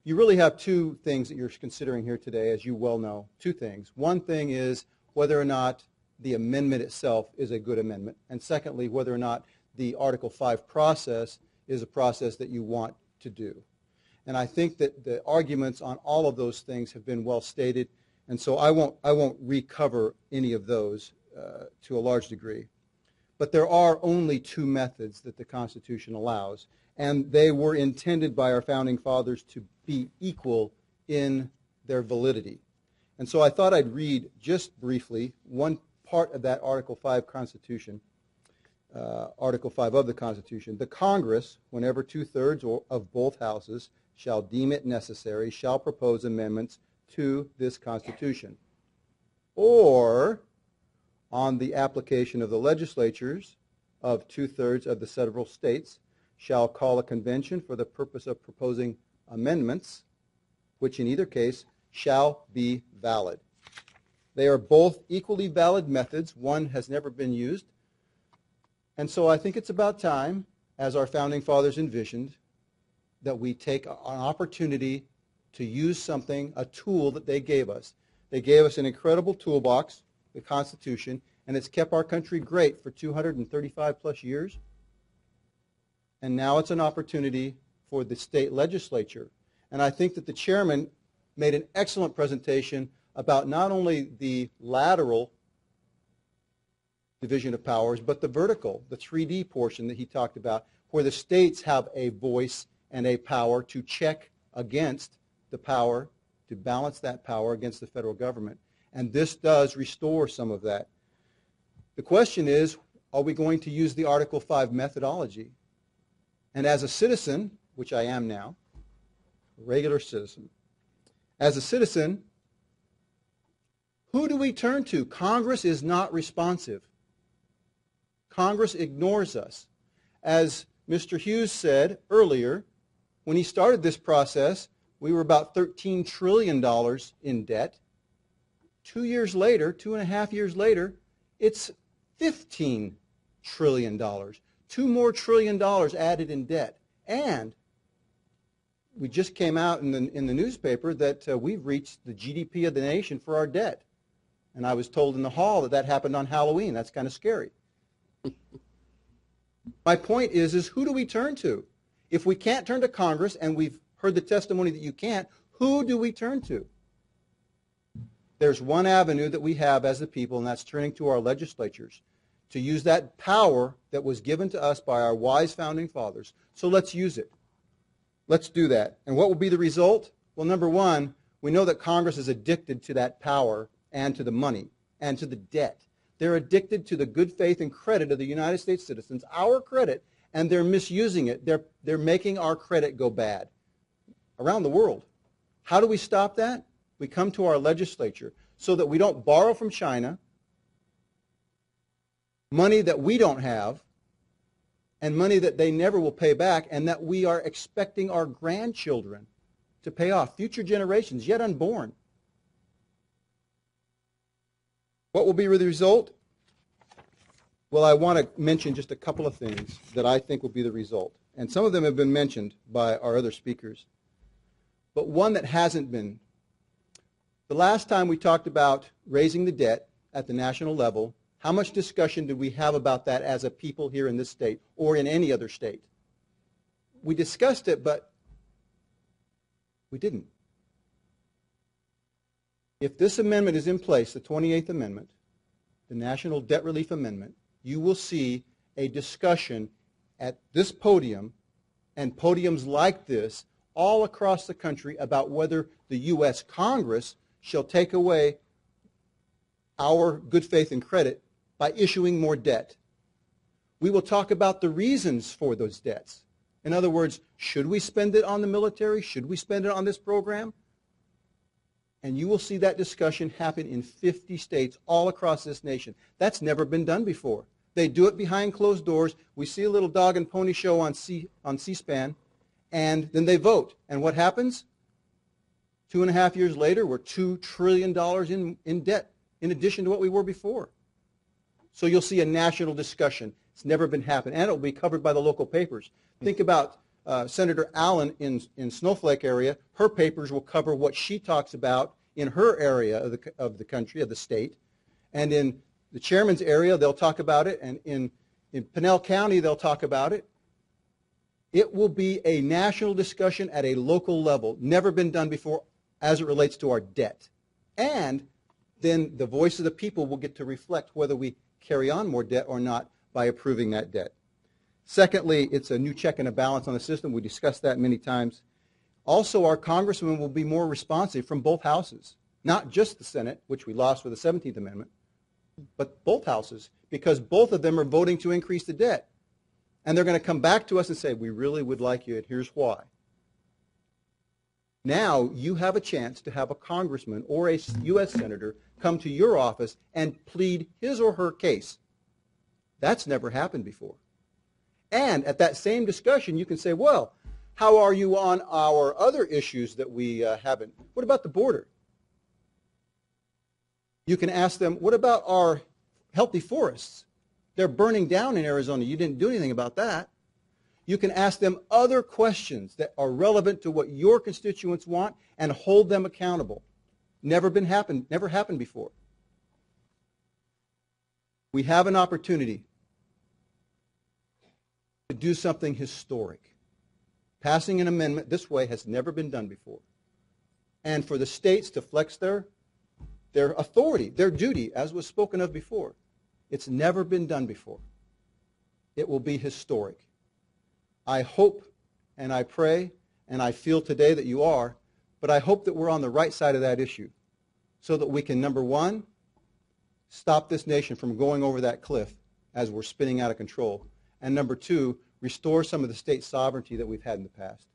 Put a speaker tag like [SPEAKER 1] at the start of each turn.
[SPEAKER 1] you really have two things that you're considering here today, as you well know. Two things. One thing is whether or not the amendment itself is a good amendment. And secondly, whether or not the Article 5 process is a process that you want to do. And I think that the arguments on all of those things have been well stated, and so I won't recover any of those to a large degree. But there are only two methods that the Constitution allows, and they were intended by our founding fathers to be equal in their validity. And so I thought I'd read just briefly one part of that Article 5 Constitution, Article 5 of the Constitution. The Congress, whenever 2/3 of both houses shall deem it necessary, shall propose amendments to this Constitution, or on the application of the legislatures of 2/3 of the several states, shall call a convention for the purpose of proposing amendments, which in either case shall be valid. They are both equally valid methods. One has never been used. And so I think it's about time, as our founding fathers envisioned, that we take an opportunity to use something, a tool that they gave us. They gave us an incredible toolbox, the Constitution, and it's kept our country great for 235 plus years. And now it's an opportunity for the state legislature. And I think that the chairman made an excellent presentation about not only the lateral division of powers, but the vertical, the 3D portion that he talked about, where the states have a voice and a power to check against the power, to balance that power against the federal government. And this does restore some of that. The question is, are we going to use the Article 5 methodology? And as a citizen, which I am now, a regular citizen, as a citizen, who do we turn to? Congress is not responsive. Congress ignores us. As Mr. Hughes said earlier, when he started this process, we were about $13 trillion in debt. 2 years later, 2.5 years later, it's $15 trillion. $2 more trillion added in debt. And we just came out in the newspaper that we've reached the GDP of the nation for our debt. And I was told in the hall that that happened on Halloween. That's kind of scary. My point is who do we turn to? If we can't turn to Congress, and we've heard the testimony that you can't, who do we turn to? There's one avenue that we have as the people, and that's turning to our legislatures to use that power that was given to us by our wise founding fathers. So let's use it. Let's do that. And what will be the result? Well, number one, we know that Congress is addicted to that power and to the money and to the debt. They're addicted to the good faith and credit of the United States citizens, our credit, and they're misusing it. They're making our credit go bad around the world. How do we stop that? We come to our legislature so that we don't borrow from China money that we don't have and money that they never will pay back, and that we are expecting our grandchildren to pay off, future generations yet unborn. What will be the result? Well, I want to mention just a couple of things that I think will be the result. And some of them have been mentioned by our other speakers. But one that hasn't been. The last time we talked about raising the debt at the national level, how much discussion did we have about that as a people here in this state or in any other state? We discussed it, but we didn't. If this amendment is in place, the 28th Amendment, the National Debt Relief Amendment, you will see a discussion at this podium and podiums like this all across the country about whether the U.S. Congress shall take away our good faith and credit by issuing more debt. We will talk about the reasons for those debts. In other words, should we spend it on the military? Should we spend it on this program? And you will see that discussion happen in 50 states all across this nation. That's never been done before. They do it behind closed doors. We see a little dog and pony show on C-SPAN, and then they vote. And what happens? 2.5 years later, we're $2 trillion in debt, in addition to what we were before. So you'll see a national discussion. It's never been happened, and it will be covered by the local papers. Think about Senator Allen in Snowflake area, her papers will cover what she talks about in her area of the country, of the state. And in the chairman's area, they'll talk about it. And in Pinell County, they'll talk about it. It will be a national discussion at a local level, never been done before as it relates to our debt. And then the voice of the people will get to reflect whether we carry on more debt or not by approving that debt. Secondly, it's a new check and a balance on the system. We discussed that many times. Also, our congressmen will be more responsive from both houses, not just the Senate, which we lost with the 17th Amendment, but both houses, because both of them are voting to increase the debt. And they're going to come back to us and say, we really would like you, and here's why. Now you have a chance to have a congressman or a U.S. senator come to your office and plead his or her case. That's never happened before. And at that same discussion, you can say, well, how are you on our other issues that we haven't? What about the border? You can ask them, what about our healthy forests? They're burning down in Arizona. You didn't do anything about that. You can ask them other questions that are relevant to what your constituents want and hold them accountable. Never happened before. We have an opportunity to do something historic. Passing an amendment this way has never been done before. And for the states to flex their authority, their duty, as was spoken of before, it's never been done before. It will be historic. I hope and I pray and I feel today that you are, but I hope that we're on the right side of that issue so that we can, number one, stop this nation from going over that cliff as we're spinning out of control, and number two, restore some of the state sovereignty that we've had in the past.